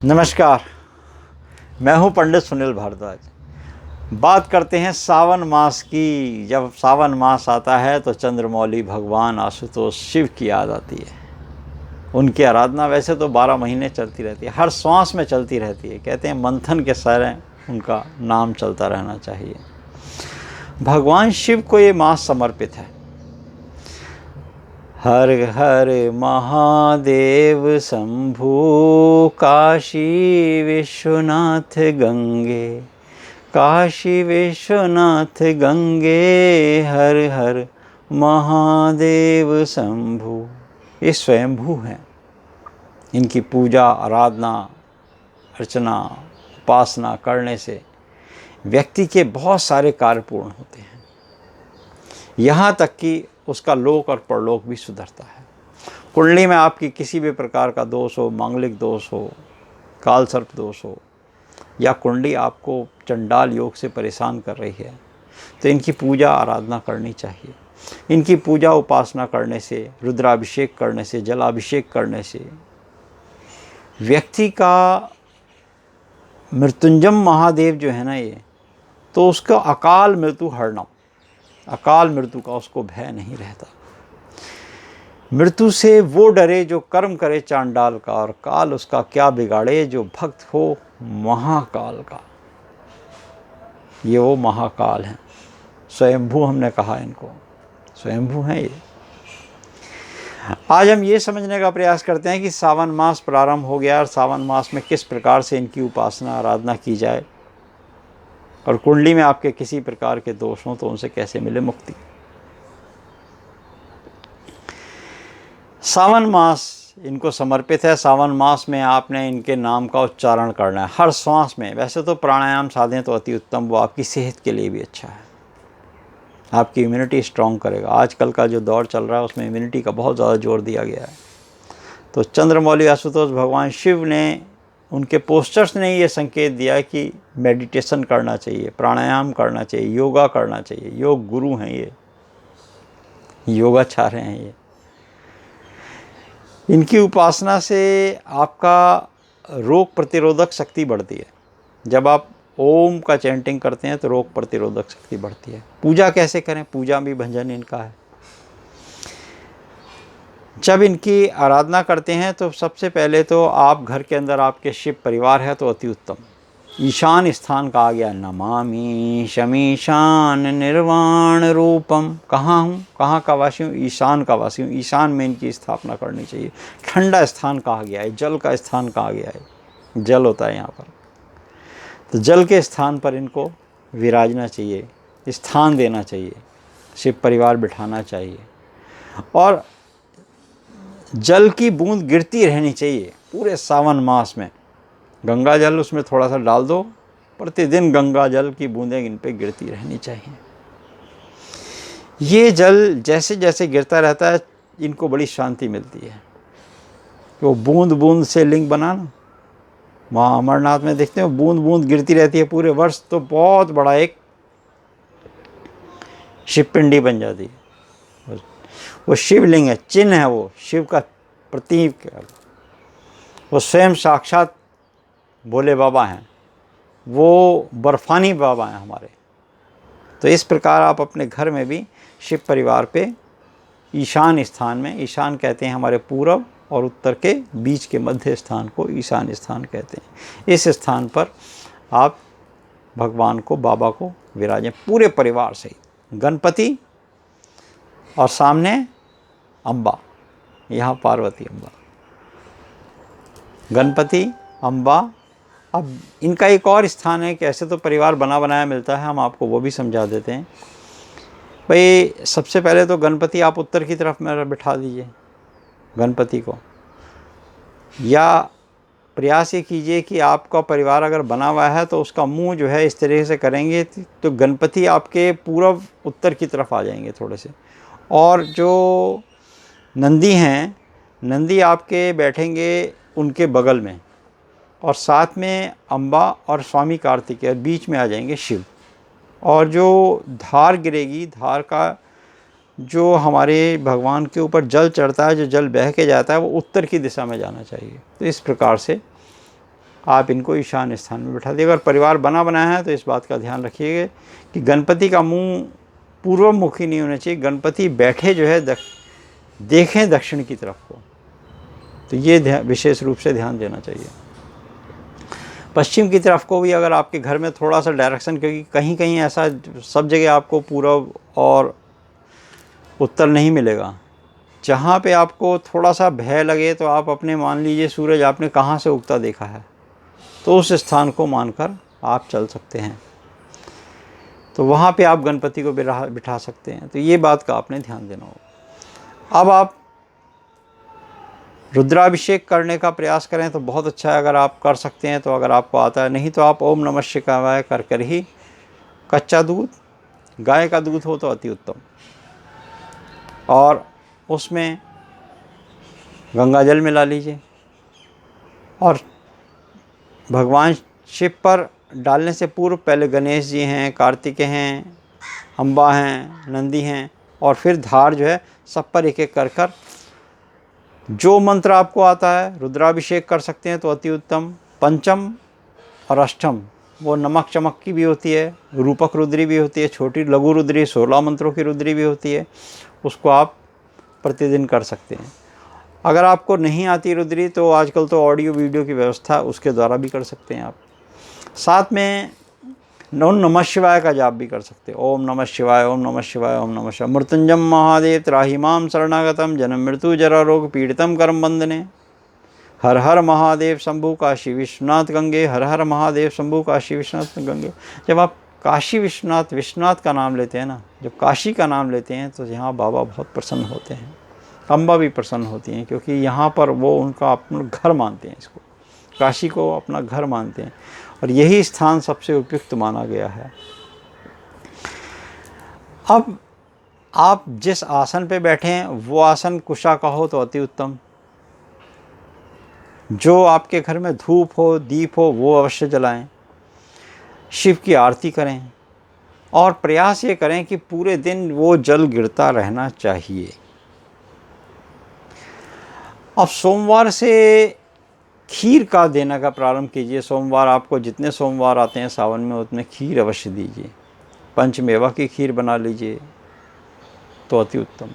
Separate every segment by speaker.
Speaker 1: नमस्कार, मैं हूं पंडित सुनील भारद्वाज। बात करते हैं सावन मास की। जब सावन मास आता है तो चंद्रमौली भगवान आशुतोष शिव की याद आती है। उनकी आराधना वैसे तो 12 महीने चलती रहती है, हर श्वास में चलती रहती है। कहते हैं मंथन के सारे उनका नाम चलता रहना चाहिए। भगवान शिव को ये मास समर्पित है। हर हर महादेव शंभु, काशी विश्वनाथ गंगे, काशी विश्वनाथ गंगे, हर हर महादेव शंभु। ये स्वयंभू हैं। इनकी पूजा आराधना अर्चना उपासना करने से व्यक्ति के बहुत सारे कार्य पूर्ण होते हैं। यहाँ तक कि उसका लोक और परलोक भी सुधरता है। कुंडली में आपकी किसी भी प्रकार का दोष हो, मांगलिक दोष हो, काल सर्प दोष हो, या कुंडली आपको चंडाल योग से परेशान कर रही है, तो इनकी पूजा आराधना करनी चाहिए। इनकी पूजा उपासना करने से, रुद्राभिषेक करने से, जलाभिषेक करने से व्यक्ति का मृत्युंजय महादेव जो है ना, ये तो उसका अकाल मृत्यु हरना, अकाल मृत्यु का उसको भय नहीं रहता। मृत्यु से वो डरे जो कर्म करे चांडाल का, और काल उसका क्या बिगाड़े जो भक्त हो महाकाल का। ये वो महाकाल हैं, स्वयंभू हमने कहा इनको, स्वयंभू हैं ये। आज हम ये समझने का प्रयास करते हैं कि सावन मास प्रारंभ हो गया और सावन मास में किस प्रकार से इनकी उपासना आराधना की जाए, और कुंडली में आपके किसी प्रकार के दोष हों तो उनसे कैसे मिले मुक्ति। सावन मास इनको समर्पित है। सावन मास में आपने इनके नाम का उच्चारण करना है हर श्वास में। वैसे तो प्राणायाम साधें तो अति उत्तम, वो आपकी सेहत के लिए भी अच्छा है, आपकी इम्यूनिटी स्ट्रॉन्ग करेगा। आजकल का जो दौर चल रहा है उसमें इम्यूनिटी का बहुत ज़्यादा जोर दिया गया है। तो चंद्रमौली आशुतोष भगवान शिव ने, उनके पोस्टर्स ने ये संकेत दिया कि मेडिटेशन करना चाहिए, प्राणायाम करना चाहिए, योगा करना चाहिए। योग गुरु हैं ये, योगाचार्य हैं ये। इनकी उपासना से आपका रोग प्रतिरोधक शक्ति बढ़ती है। जब आप ओम का चैंटिंग करते हैं तो रोग प्रतिरोधक शक्ति बढ़ती है। पूजा कैसे करें? पूजा भी भंजन इनका है। जब इनकी आराधना करते हैं तो सबसे पहले तो आप घर के अंदर आपके शिव परिवार है तो अति उत्तम। ईशान स्थान कहा गया, नमामि शमीशान निर्वाण रूपम। कहाँ हूँ, कहाँ का वासी हूँ? ईशान का वासी हूँ। ईशान में इनकी स्थापना करनी चाहिए। ठंडा स्थान कहा गया है, जल का स्थान कहा गया है, जल होता है यहाँ पर, तो जल के स्थान पर इनको विराजना चाहिए, स्थान देना चाहिए, शिव परिवार बिठाना चाहिए, और जल की बूंद गिरती रहनी चाहिए पूरे सावन मास में। गंगा जल उसमें थोड़ा सा डाल दो, प्रतिदिन गंगा जल की बूंदें इन पे गिरती रहनी चाहिए। ये जल जैसे जैसे गिरता रहता है इनको बड़ी शांति मिलती है। वो बूंद बूंद से लिंग बना ना, वहाँ अमरनाथ में देखते हो बूंद बूंद गिरती रहती है पूरे वर्ष, तो बहुत बड़ा एक शिवपिंडी बन जाती है। वो शिवलिंग है, चिन्ह है, वो शिव का प्रतीक है। वो स्वयं साक्षात भोले बाबा हैं, वो बर्फानी बाबा हैं हमारे। तो इस प्रकार आप अपने घर में भी शिव परिवार पे ईशान स्थान में, ईशान कहते हैं हमारे पूर्व और उत्तर के बीच के मध्य स्थान को ईशान स्थान कहते हैं। इस स्थान पर आप भगवान को, बाबा को विराजें पूरे परिवार सहित। गणपति और सामने अम्बा, यहाँ पार्वती अम्बा, गणपति अम्बा। अब इनका एक और स्थान है कि ऐसे तो परिवार बना बनाया मिलता है, हम आपको वो भी समझा देते हैं। भाई सबसे पहले तो गणपति आप उत्तर की तरफ में बिठा दीजिए गणपति को, या प्रयास ये कीजिए कि आपका परिवार अगर बना हुआ है तो उसका मुंह जो है इस तरीके से करेंगे तो गणपति आपके पूर्व उत्तर की तरफ आ जाएंगे थोड़े से। और जो नंदी हैं, नंदी आपके बैठेंगे उनके बगल में, और साथ में अम्बा और स्वामी कार्तिकेय बीच में आ जाएंगे शिव। और जो धार गिरेगी, धार का जो हमारे भगवान के ऊपर जल चढ़ता है, जो जल बह के जाता है, वो उत्तर की दिशा में जाना चाहिए। तो इस प्रकार से आप इनको ईशान स्थान में बिठा दिए। अगर परिवार बना बनाया है तो इस बात का ध्यान रखिएगा कि गणपति का मुंह पूर्वमुखी नहीं होना चाहिए। गणपति बैठे जो है देखें दक्षिण की तरफ को, तो ये विशेष रूप से ध्यान देना चाहिए। पश्चिम की तरफ को भी अगर आपके घर में थोड़ा सा डायरेक्शन, क्योंकि कहीं कहीं ऐसा सब जगह आपको पूर्व और उत्तर नहीं मिलेगा, जहाँ पे आपको थोड़ा सा भय लगे तो आप अपने मान लीजिए सूरज आपने कहाँ से उगता देखा है तो उस स्थान को मानकर आप चल सकते हैं, तो वहाँ पे आप गणपति को बिठा सकते हैं। तो ये बात का आपने ध्यान देना होगा। अब आप रुद्राभिषेक करने का प्रयास करें तो बहुत अच्छा है, अगर आप कर सकते हैं तो, अगर आपको आता है। नहीं तो आप ओम नमः शिवाय कर कर ही, कच्चा दूध, गाय का दूध हो तो अति उत्तम, और उसमें गंगा जल मिला लीजिए और भगवान शिव पर डालने से पूर्व पहले गणेश जी हैं, कार्तिकेय हैं, अम्बा हैं, नंदी हैं, और फिर धार जो है सब पर एक एक कर कर जो मंत्र आपको आता है रुद्राभिषेक कर सकते हैं तो अति उत्तम। पंचम और अष्टम वो नमक चमक की भी होती है, रूपक रुद्री भी होती है, छोटी लघु रुद्री 16 मंत्रों की रुद्री भी होती है, उसको आप प्रतिदिन कर सकते हैं। अगर आपको नहीं आती रुद्री तो आजकल तो ऑडियो वीडियो की व्यवस्था, उसके द्वारा भी कर सकते हैं आप। साथ में ओम नमः शिवाय का जाप भी कर सकते हैं। ओम नमः शिवाय, ओम नमः शिवाय, ओम नमः शिवाय। मृत्युंजय महादेव त्राहि मां शरणागतम जन्म मृत्यु जरा रोग पीड़ितम कर्म बंधने। हर हर महादेव शंभु काशी विश्वनाथ गंगे, हर हर महादेव शंभु काशी विश्वनाथ गंगे। जब आप काशी विश्वनाथ का नाम लेते हैं ना, जब काशी का नाम लेते हैं तो यहाँ बाबा बहुत प्रसन्न होते हैं, अम्बा भी प्रसन्न होती हैं, क्योंकि यहाँ पर वो उनका अपना घर मानते हैं, इसको काशी को अपना घर मानते हैं, और यही स्थान सबसे उपयुक्त माना गया है। अब आप जिस आसन पे बैठे हैं वो आसन कुशा का हो तो अति उत्तम। जो आपके घर में धूप हो, दीप हो, वो अवश्य जलाएं। शिव की आरती करें और प्रयास ये करें कि पूरे दिन वो जल गिरता रहना चाहिए। अब सोमवार से खीर का देने का प्रारंभ कीजिए। सोमवार आपको जितने सोमवार आते हैं सावन में उतने खीर अवश्य दीजिए। पंचमेवा की खीर बना लीजिए तो अति उत्तम।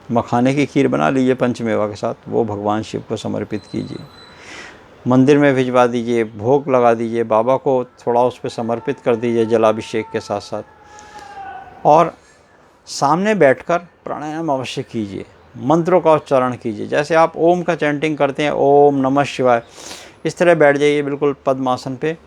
Speaker 1: मखाने की खीर बना लीजिए पंचमेवा के साथ, वो भगवान शिव को समर्पित कीजिए। मंदिर में भिजवा दीजिए, भोग लगा दीजिए, बाबा को थोड़ा उस पर समर्पित कर दीजिए जलाभिषेक के साथ साथ, और सामने बैठकर प्राणायाम अवश्य कीजिए, मंत्रों का उच्चारण कीजिए। जैसे आप ओम का चैंटिंग करते हैं, ओम नमः शिवाय, इस तरह बैठ जाइए बिल्कुल पद्मासन पे।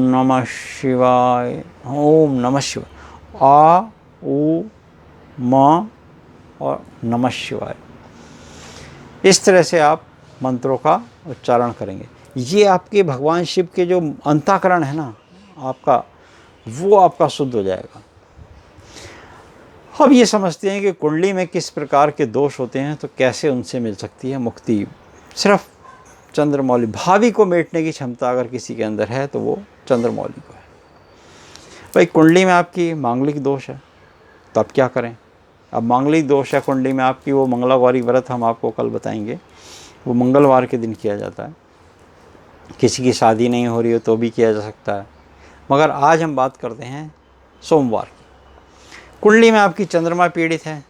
Speaker 1: नमः शिवाय, ओम नमः शिवाय, आ उ म और नमः शिवाय, इस तरह से आप मंत्रों का उच्चारण करेंगे। ये आपके भगवान शिव के जो अंतःकरण है ना आपका, वो आपका शुद्ध हो जाएगा। अब ये समझते हैं कि कुंडली में किस प्रकार के दोष होते हैं तो कैसे उनसे मिल सकती है मुक्ति। सिर्फ चंद्रमौली, भावी को मेटने की क्षमता अगर किसी के अंदर है तो वो चंद्रमौली को है। भाई कुंडली में आपकी मांगलिक दोष है तो आप क्या करें। अब मांगलिक दोष है कुंडली में आपकी, वो मंगलवारी व्रत हम आपको कल बताएंगे, वो मंगलवार के दिन किया जाता है। किसी की शादी नहीं हो रही हो तो भी किया जा सकता है, मगर आज हम बात करते हैं सोमवार की। कुंडली में आपकी चंद्रमा पीड़ित है,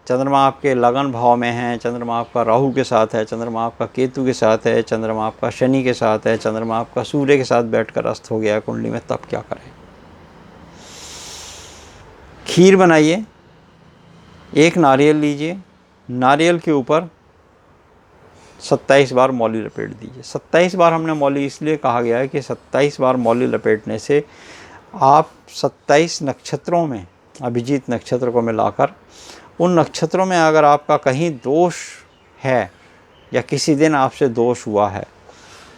Speaker 1: चंद्रमा आपके लगन भाव में है, चंद्रमा आपका राहु के साथ है, चंद्रमा आपका केतु के साथ है, चंद्रमा आपका शनि के साथ है, चंद्रमा आपका सूर्य के साथ बैठकर अस्त हो गया है कुंडली में, तब क्या करें। खीर बनाइए, एक नारियल लीजिए, नारियल के ऊपर 27 बार मौली लपेट दीजिए। 27 बार हमने मौली इसलिए कहा गया है कि 27 बार मौली लपेटने से आप 27 नक्षत्रों में अभिजीत नक्षत्र को मिलाकर, उन नक्षत्रों में अगर आपका कहीं दोष है या किसी दिन आपसे दोष हुआ है,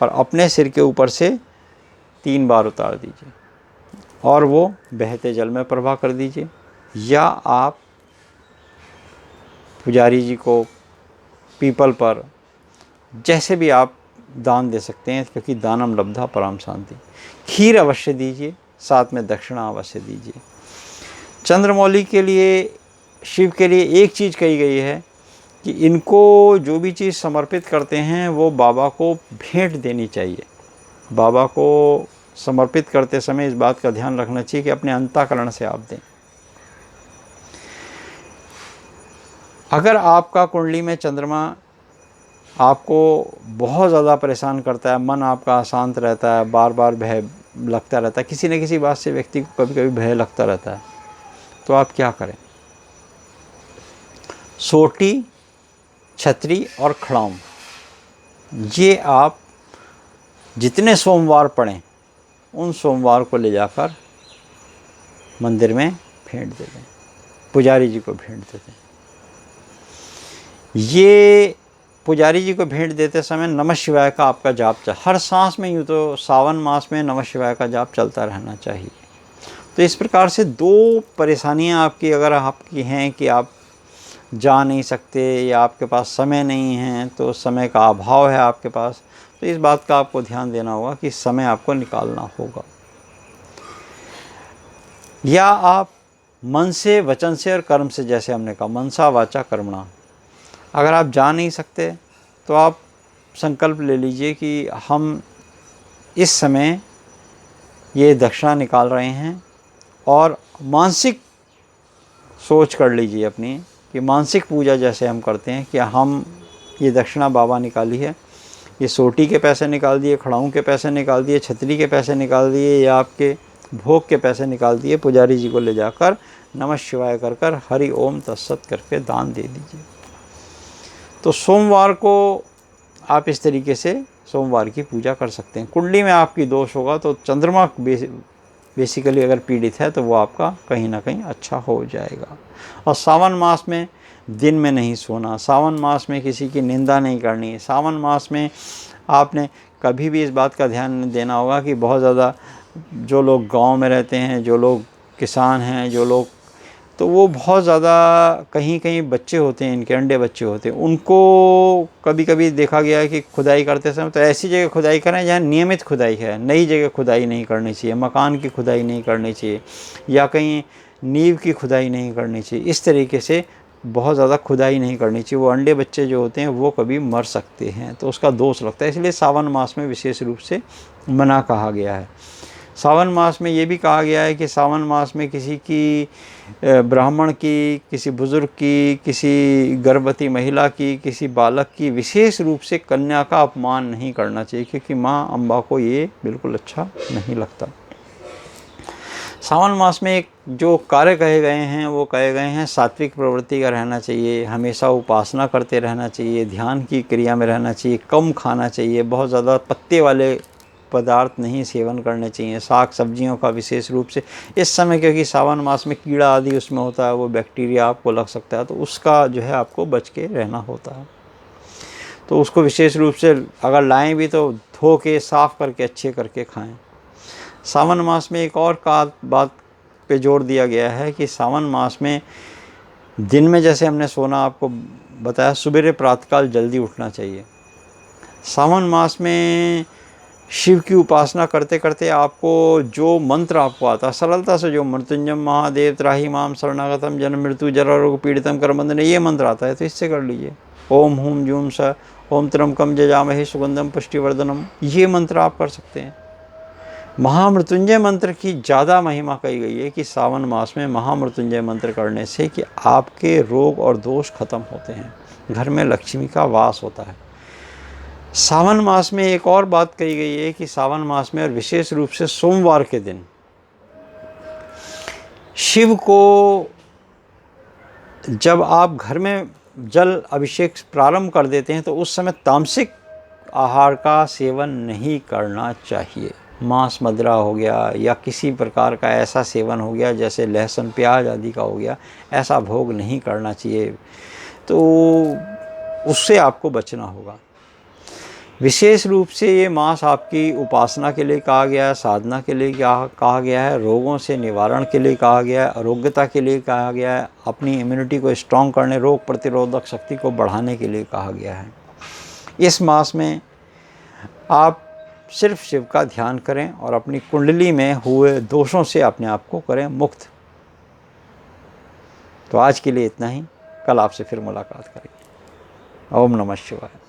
Speaker 1: और अपने सिर के ऊपर से 3 बार उतार दीजिए और वो बहते जल में प्रवाह कर दीजिए, या आप पुजारी जी को पीपल पर, जैसे भी आप दान दे सकते हैं, क्योंकि दानम लब्धा पराम शांति। खीर अवश्य दीजिए, साथ में दक्षिणा अवश्य दीजिए। चंद्रमौली के लिए, शिव के लिए एक चीज़ कही गई है कि इनको जो भी चीज़ समर्पित करते हैं वो बाबा को भेंट देनी चाहिए। बाबा को समर्पित करते समय इस बात का ध्यान रखना चाहिए कि अपने अंतःकरण से आप दें। अगर आपका कुंडली में चंद्रमा आपको बहुत ज़्यादा परेशान करता है, मन आपका अशांत रहता है, बार बार भय लगता रहता है, किसी न किसी बात से व्यक्ति को कभी कभी भय लगता रहता है, तो आप क्या करें? सोटी, छतरी और खड़ाऊं, ये आप जितने सोमवार पढ़ें उन सोमवार को ले जाकर मंदिर में भेंट दे दें, पुजारी जी को भेंट दे दें। ये पुजारी जी को भेंट देते समय नमः शिवाय का आपका जाप हर सांस में, यूँ तो सावन मास में नमः शिवाय का जाप चलता रहना चाहिए। तो इस प्रकार से दो परेशानियां आपकी अगर आपकी हैं कि आप जा नहीं सकते या आपके पास समय नहीं है, तो समय का अभाव है आपके पास, तो इस बात का आपको ध्यान देना होगा कि समय आपको निकालना होगा। या आप मन से, वचन से और कर्म से, जैसे हमने कहा मनसा वाचा कर्मणा, अगर आप जा नहीं सकते तो आप संकल्प ले लीजिए कि हम इस समय ये दक्षिणा निकाल रहे हैं, और मानसिक सोच कर लीजिए अपनी कि मानसिक पूजा जैसे हम करते हैं कि हम ये दक्षिणा बाबा निकाली है, ये सोटी के पैसे निकाल दिए, खड़ाऊं के पैसे निकाल दिए, छतरी के पैसे निकाल दिए, या आपके भोग के पैसे निकाल दिए, पुजारी जी को ले जाकर नमः शिवाय कर कर हरि ओम तत्सत करके दान दे दीजिए। तो सोमवार को आप इस तरीके से सोमवार की पूजा कर सकते हैं। कुंडली में आपकी दोष होगा तो चंद्रमा बेसिकली अगर पीड़ित है तो वो आपका कहीं ना कहीं अच्छा हो जाएगा। और सावन मास में दिन में नहीं सोना, सावन मास में किसी की निंदा नहीं करनी, सावन मास में आपने कभी भी इस बात का ध्यान देना होगा कि बहुत ज़्यादा जो लोग गांव में रहते हैं, जो लोग किसान हैं, जो लोग, तो वो बहुत ज़्यादा कहीं कहीं बच्चे होते हैं, इनके अंडे बच्चे होते हैं, उनको कभी कभी देखा गया है कि खुदाई करते समय तो ऐसी जगह खुदाई करें जहाँ नियमित खुदाई है, नई जगह खुदाई नहीं करनी चाहिए, मकान की खुदाई नहीं करनी चाहिए, या कहीं नींव की खुदाई नहीं करनी चाहिए। इस तरीके से बहुत ज़्यादा खुदाई नहीं करनी चाहिए, वो अंडे बच्चे जो होते हैं वो कभी मर सकते हैं, तो उसका दोष लगता है। इसलिए सावन मास में विशेष रूप से मना कहा गया है। सावन मास में ये भी कहा गया है कि सावन मास में किसी की, ब्राह्मण की, किसी बुज़ुर्ग की, किसी गर्भवती महिला की, किसी बालक की विशेष रूप से कन्या का अपमान नहीं करना चाहिए, क्योंकि माँ अम्बा को ये बिल्कुल अच्छा नहीं लगता। सावन मास में एक जो कार्य कहे गए हैं वो कहे गए हैं सात्विक प्रवृत्ति का रहना चाहिए, हमेशा उपासना करते रहना चाहिए, ध्यान की क्रिया में रहना चाहिए, कम खाना चाहिए, बहुत ज़्यादा पत्ते वाले पदार्थ नहीं सेवन करने चाहिए, साग सब्जियों का विशेष रूप से इस समय, क्योंकि सावन मास में कीड़ा आदि उसमें होता है, वो बैक्टीरिया आपको लग सकता है, तो उसका जो है आपको बच के रहना होता है। तो उसको विशेष रूप से अगर लाएं भी तो धो के साफ़ करके अच्छे करके खाएं। सावन मास में एक और बात पे जोर दिया गया है कि सावन मास में दिन में जैसे हमने सोना आपको बताया, सवेरे प्रातःकाल जल्दी उठना चाहिए। सावन मास में शिव की उपासना करते करते आपको जो मंत्र आपको आता है सरलता से, जो मृत्युंजय महादेव त्राहि माम शरणागतम जन्म मृत्यु जरा रोग पीड़ितम करबंधन, ये मंत्र आता है, तो इससे कर लीजिए। ओम हुम जूम स ओम त्र्यंबकम जजामहे सुगंधम पुष्टिवर्धनम, ये मंत्र आप कर सकते हैं। महामृत्युंजय मंत्र की ज़्यादा महिमा कही गई है कि सावन मास में महामृत्युंजय मंत्र करने से कि आपके रोग और दोष खत्म होते हैं, घर में लक्ष्मी का वास होता है। सावन मास में एक और बात कही गई है कि सावन मास में और विशेष रूप से सोमवार के दिन शिव को जब आप घर में जल अभिषेक प्रारंभ कर देते हैं तो उस समय तामसिक आहार का सेवन नहीं करना चाहिए। मांस मदिरा हो गया या किसी प्रकार का ऐसा सेवन हो गया जैसे लहसुन प्याज आदि का हो गया, ऐसा भोग नहीं करना चाहिए, तो उससे आपको बचना होगा। विशेष रूप से ये मास आपकी उपासना के लिए कहा गया है, साधना के लिए कहा गया है, रोगों से निवारण के लिए कहा गया है, आरोग्यता के लिए कहा गया है, अपनी इम्यूनिटी को स्ट्रॉन्ग करने, रोग प्रतिरोधक शक्ति को बढ़ाने के लिए कहा गया है। इस मास में आप सिर्फ शिव का ध्यान करें और अपनी कुंडली में हुए दोषों से अपने आप को करें मुक्त। तो आज के लिए इतना ही, कल आपसे फिर मुलाकात करेंगे। ओम नमः शिवाय।